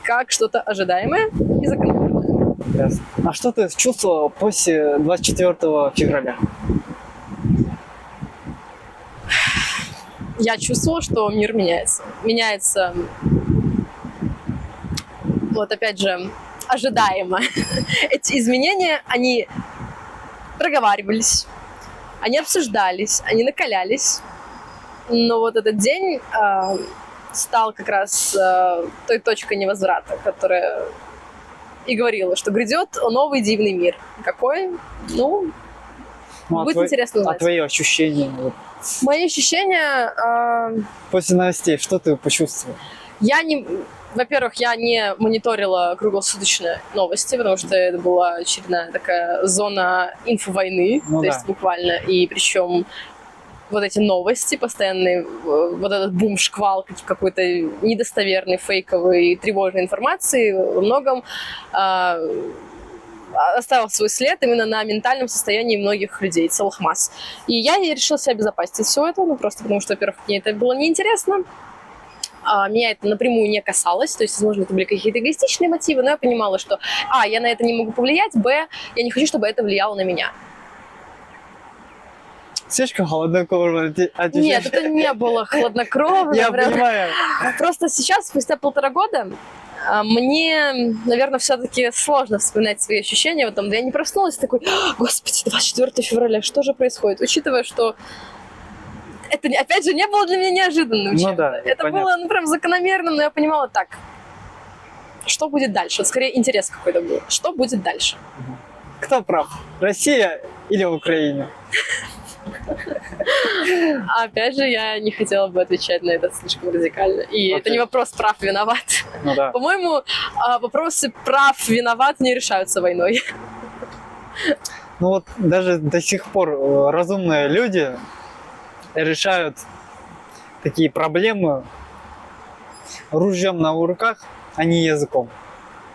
как что-то ожидаемое и закономерное. Ясно. А что ты чувствовала после 24 февраля? Я чувствовала, что мир меняется. Меняется, вот опять же, ожидаемо. Эти изменения, они проговаривались, они обсуждались, они накалялись. Но вот этот день стал как раз той точкой невозврата, которая и говорила, что грядет новый дивный мир. Какой? Ну будет интересно узнать. А твои ощущения? Мои ощущения... После новостей, что ты почувствовала? Во-первых, я не мониторила круглосуточно новости, потому что это была очередная такая зона инфовойны, то есть буквально. И причем вот эти новости постоянные, вот этот бум-шквал какой-то недостоверной, фейковой, тревожной информации во многом оставил свой след именно на ментальном состоянии многих людей, целых масс. И я решила себя обезопасить от всего этого, просто потому что, во-первых, мне это было неинтересно, меня это напрямую не касалось, то есть, возможно, это были какие-то эгоистичные мотивы, но я понимала, что я на это не могу повлиять, я не хочу, чтобы это влияло на меня. Слишком хладнокровно. Нет, это не было хладнокровно. Я понимаю. Просто сейчас, спустя 1,5 года, Мне, наверное, все-таки сложно вспоминать свои ощущения. Вот там, я не проснулась такой, господи, 24 февраля, что же происходит? Учитывая, что это, опять же, не было для меня неожиданным Ну чем-то. да, Это понятно. было, ну, прям закономерным, но я понимала так, что будет дальше? Вот скорее интерес какой-то был. Что будет дальше? Кто прав? Россия или Украина? А опять же, я не хотела бы отвечать на это слишком радикально. И это Окей. не вопрос прав-виноват. Ну да. По-моему, вопросы прав-виноват не решаются войной. Ну вот даже до сих пор разумные люди решают такие проблемы ружьем на руках, а не языком.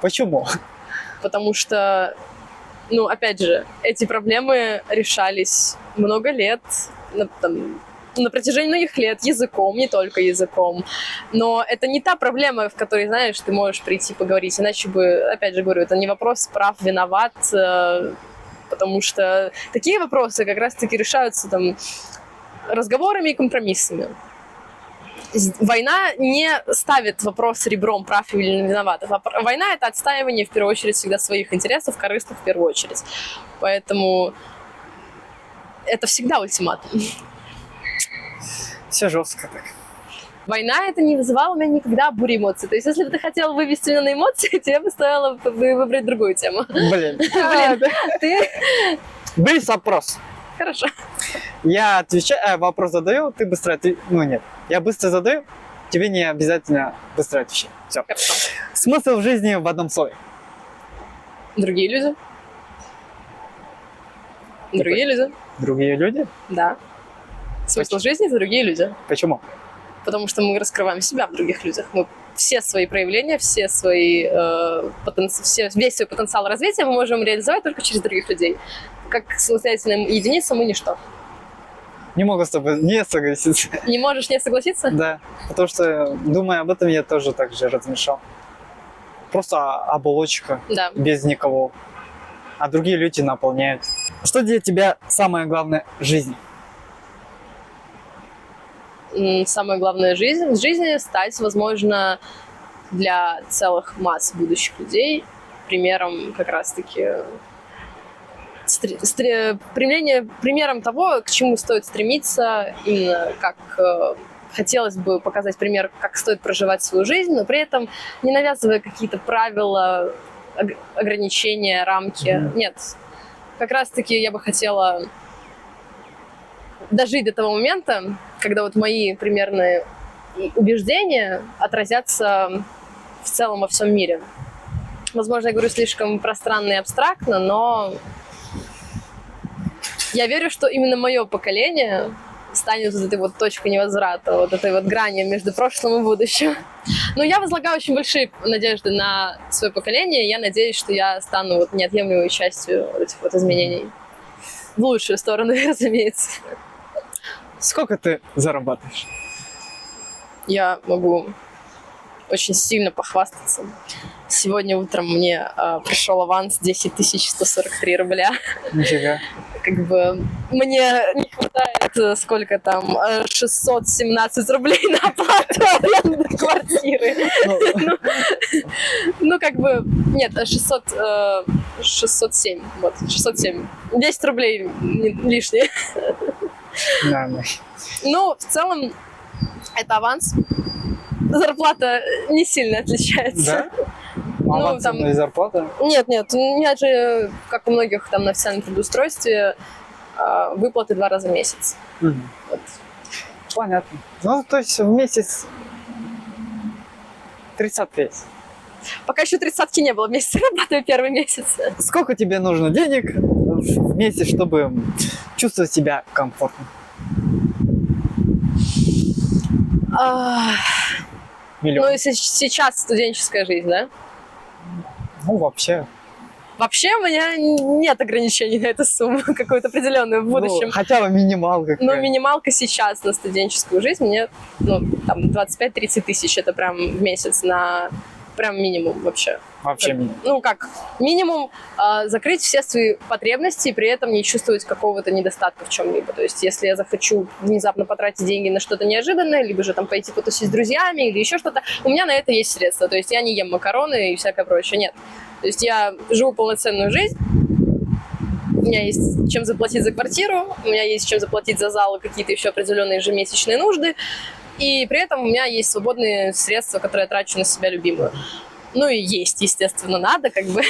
Почему? Потому что, ну, опять же, эти проблемы решались много лет, на протяжении многих лет языком, не только языком. Но это не та проблема, в которой, знаешь, ты можешь прийти поговорить. Иначе бы, опять же говорю, это не вопрос прав, виноват, потому что такие вопросы как раз-таки решаются там разговорами и компромиссами. Война не ставит вопрос ребром, прав или виноват. Война — это отстаивание, в первую очередь, всегда своих интересов, корыстных в первую очередь. Поэтому это всегда ультиматум. Все жестко так. Война — это не вызывало у меня никогда бури эмоций. То есть, если бы ты хотела вывести меня на эмоции, тебе бы стоило выбрать другую тему. Блин. Ты... Без опрос. Хорошо. Я отвечаю, вопрос задаю, ты быстро отвечаешь. Ну нет, я быстро задаю, тебе не обязательно быстро отвечать. Все. Хорошо. Смысл в жизни в одном слове. Другие люди. Другие люди. Другие люди? Да. Смысл жизни — это другие люди. Почему? Потому что мы раскрываем себя в других людях. Мы все свои проявления, все свои, весь свой потенциал развития мы можем реализовать только через других людей. Как самостоятельная единица мы ничто. Не могу с тобой не согласиться. Не можешь не согласиться? Да, потому что, думая об этом, я тоже так же размешал. Просто оболочка, Да. без никого. А другие люди наполняют. Что для тебя самое главное в жизни? Самое главное в жизни стать, возможно, для целых масс будущих людей примером как раз-таки примером того, к чему стоит стремиться, именно как хотелось бы показать пример, как стоит проживать свою жизнь, но при этом не навязывая какие-то правила, ограничения, рамки. Нет. Как раз-таки я бы хотела дожить до того момента, когда вот мои примерные убеждения отразятся в целом во всем мире. Возможно, я говорю слишком пространно и абстрактно, но я верю, что именно мое поколение станет вот этой вот точкой невозврата, вот этой вот гранью между прошлым и будущим. Но я возлагаю очень большие надежды на свое поколение. Я надеюсь, что я стану вот неотъемлемой частью этих вот изменений. В лучшую сторону, разумеется. Сколько ты зарабатываешь? Я могу очень сильно похвастаться. Сегодня утром мне пришел аванс 10 143 рубля. Нифига. Как бы мне не хватает, сколько там, 617 рублей на оплату аренды квартиры. Ну, как бы, нет, 607, вот, 607. 10 рублей лишние. Нормально. Ну, в целом, это аванс. Зарплата не сильно отличается. Да? Авансовая зарплата? Нет, у меня же, как у многих там на официальном трудоустройстве, выплаты 2 раза в месяц. Угу. Вот. Понятно. Ну, то есть в месяц 35. Пока еще 30-ки не было в месяц, работаю первый месяц. Сколько тебе нужно денег в месяц, чтобы чувствовать себя комфортно? Миллион. Ну, если сейчас студенческая жизнь, да? Ну, вообще. Вообще у меня нет ограничений на эту сумму, какую-то определенную в будущем. Ну, хотя бы минималка. Но минималка сейчас на студенческую жизнь мне, ну, там, 25-30 тысяч, это прям в месяц на Прям минимум вообще. Вообще минимум. Ну, как минимум закрыть все свои потребности и при этом не чувствовать какого-то недостатка в чем-либо. То есть, если я захочу внезапно потратить деньги на что-то неожиданное, либо же там пойти потусить с друзьями или еще что-то, у меня на это есть средства. То есть, я не ем макароны и всякое прочее. Нет. То есть, я живу полноценную жизнь. У меня есть чем заплатить за квартиру, у меня есть чем заплатить за зал и какие-то еще определенные ежемесячные нужды. И при этом у меня есть свободные средства, которые я трачу на себя любимую. Ну и есть, естественно, надо, как бы.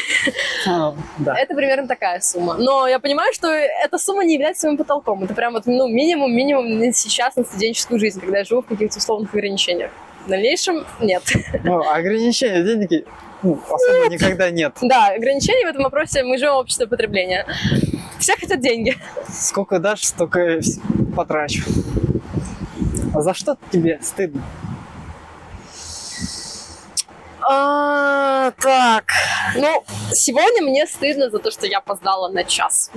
Да. Это примерно такая сумма. Но я понимаю, что эта сумма не является своим потолком. Это прям вот, ну, минимум сейчас на студенческую жизнь, когда я живу в каких-то условных ограничениях. В дальнейшем нет. Ну, ограничения денег особо никогда нет. Да, ограничений в этом вопросе. Мы живем в обществе потребления. Все хотят деньги. Сколько дашь, столько потрачу. А за что тебе стыдно? Так, ну, сегодня мне стыдно за то, что я опоздала на час.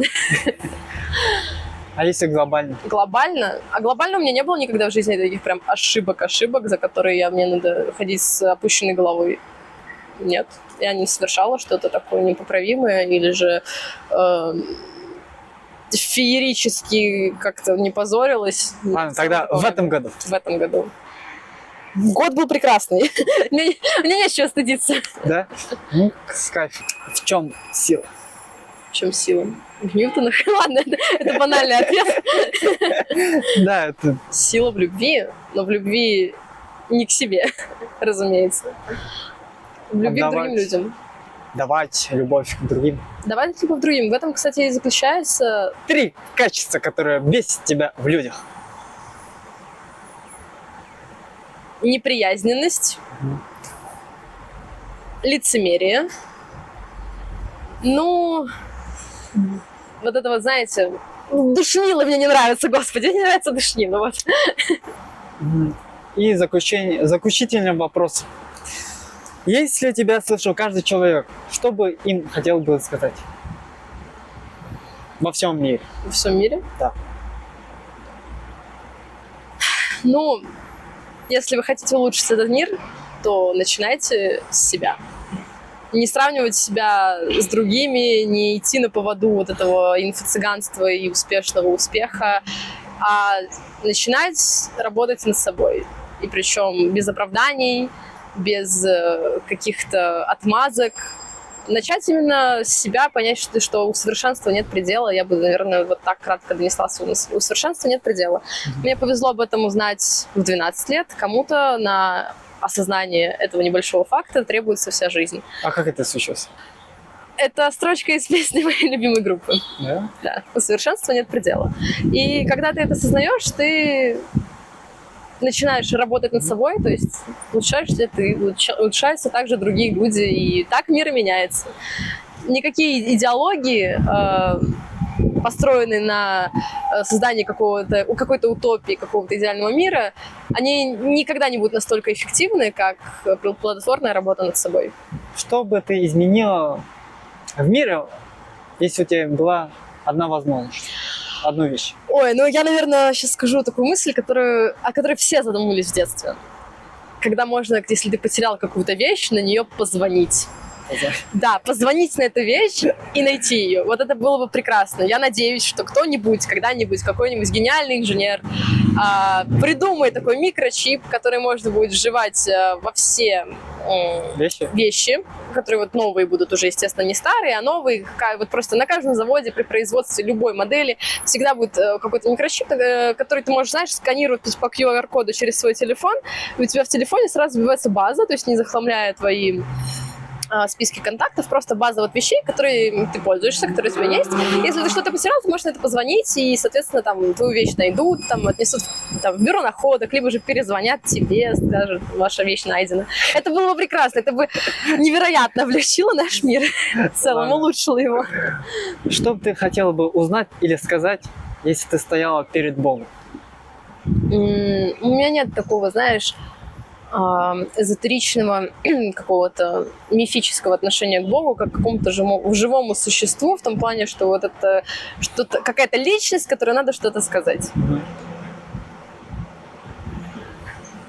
А если глобально? Глобально? А глобально у меня не было никогда в жизни таких прям ошибок, за которые мне надо ходить с опущенной головой. Нет, я не совершала что-то такое непоправимое или же феерически как-то не позорилась. Ладно, тогда в этом году. В этом году. Год был прекрасный. Мне не с чего стыдиться. Да? Ну, с кайфом. В чем сила? В чем сила? В Ньютонах? Ладно, это банальный ответ. Да, это... Сила в любви, но в любви не к себе, разумеется. В любви к другим людям. Давать любовь к другим. Давать любовь к другим. В этом, кстати, и заключается... 3 качества, которые бесят тебя в людях. Неприязненность, лицемерие. Ну, вот это вот, знаете, душнило мне не нравится, господи, мне не нравится душнило, вот. И заключительный вопрос. Если тебя слышал каждый человек, что бы им хотел бы сказать? Во всем мире. Во всем мире? Да. Ну, если вы хотите улучшить этот мир, то начинайте с себя. Не сравнивать себя с другими, не идти на поводу вот этого инфо-цыганства и успешного успеха, а начинать работать над собой. И причем без оправданий, без каких-то отмазок. Начать именно с себя, понять, что у совершенства нет предела. Я бы, наверное, вот так кратко донесла свою мысль. У совершенства нет предела. Мне повезло об этом узнать в 12 лет. Кому-то на осознание этого небольшого факта требуется вся жизнь. А как это случилось? Это строчка из песни моей любимой группы. Да? Да. У совершенства нет предела. И когда ты это осознаешь, ты начинаешь работать над собой, то есть улучшаешься ты, улучшаются также другие люди, и так мир и меняется. Никакие идеологии, построенные на создании какой-то утопии, какого-то идеального мира, они никогда не будут настолько эффективны, как плодотворная работа над собой. Что бы ты изменила в мире, если у тебя была одна возможность? Одну вещь. Ой, ну я, наверное, сейчас скажу такую мысль, о которой все задумывались в детстве. Когда можно, если ты потерял какую-то вещь, на нее позвонить. Да, позвонить на эту вещь и найти ее. Вот это было бы прекрасно. Я надеюсь, что кто-нибудь, когда-нибудь, какой-нибудь гениальный инженер придумает такой микрочип, который можно будет вживать во все вещи, которые вот новые будут уже, естественно, не старые, а новые. Вот просто на каждом заводе при производстве любой модели всегда будет какой-то микрочип, который ты можешь, знаешь, сканировать по QR-коду через свой телефон, и у тебя в телефоне сразу вбивается база, то есть не захламляя твои списки контактов, просто база вот вещей, которые ты пользуешься, которые у тебя есть. Если ты что-то потерял, ты можешь на это позвонить, и, соответственно, там твою вещь найдут, там отнесут в бюро находок, либо же перезвонят тебе, скажут, ваша вещь найдена. Это было бы прекрасно, это бы невероятно облегчило наш мир, в целом улучшило его. Что бы ты хотела бы узнать или сказать, если ты стояла перед Богом? У меня нет такого, знаешь, эзотеричного какого-то мифического отношения к Богу, как к какому-то живому существу, в том плане, что вот это что-то, какая-то личность, которой надо что-то сказать.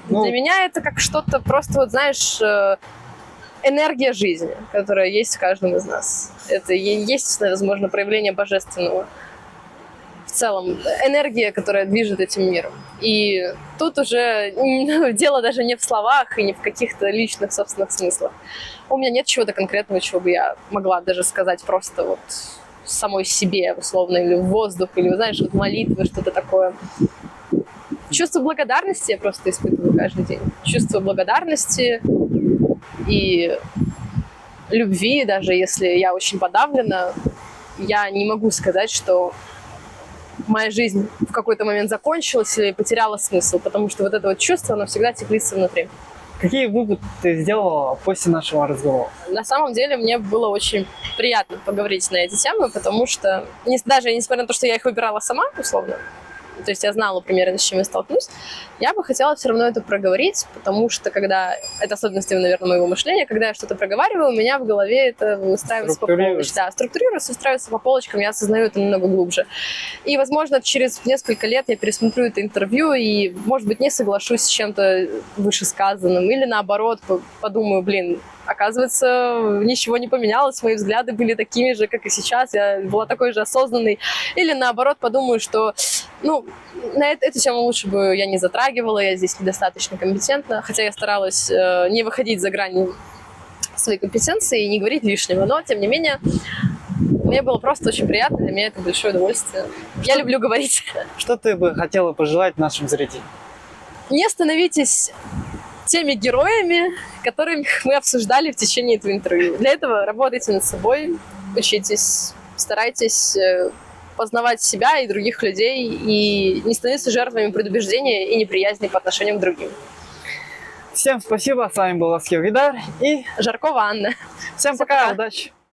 Ну, Для меня это как что-то просто, вот знаешь, энергия жизни, которая есть в каждом из нас. Это и есть, возможно, проявление божественного. В целом, энергия, которая движет этим миром. И тут уже дело даже не в словах и не в каких-то личных собственных смыслах. У меня нет чего-то конкретного, чего бы я могла даже сказать просто вот самой себе, условно, или в воздух, или, знаешь, вот молитвы, что-то такое. Чувство благодарности я просто испытываю каждый день. Чувство благодарности и любви, даже если я очень подавлена, я не могу сказать, что моя жизнь в какой-то момент закончилась или потеряла смысл, потому что вот это вот чувство, оно всегда теплится внутри. Какие выводы ты сделала после нашего разговора? На самом деле мне было очень приятно поговорить на эти темы, потому что даже несмотря на то, что я их выбирала сама, условно, то есть я знала примерно, с чем я столкнусь, я бы хотела все равно это проговорить, потому что когда, это особенности, наверное, моего мышления, когда я что-то проговариваю, у меня в голове это выстраивается по полочкам. Да, структурируется, выстраивается по полочкам, я осознаю это намного глубже. И, возможно, через несколько лет я пересмотрю это интервью и, может быть, не соглашусь с чем-то вышесказанным, или наоборот, подумаю, оказывается, ничего не поменялось, мои взгляды были такими же, как и сейчас, я была такой же осознанной. Или наоборот, подумаю, что, на эту тему лучше бы я не затрагивала, я здесь недостаточно компетентна, хотя я старалась не выходить за грани своей компетенции и не говорить лишнего, но, тем не менее, мне было просто очень приятно, для меня это большое удовольствие. Я люблю говорить. Что ты бы хотела пожелать нашим зрителям? Не становитесь теми героями, которых мы обсуждали в течение этого интервью. Для этого работайте над собой, учитесь, старайтесь познавать себя и других людей и не становиться жертвами предубеждения и неприязни по отношению к другим. Всем спасибо, с вами был Аскер Видар и Жаркова Анна. всем пока, удачи!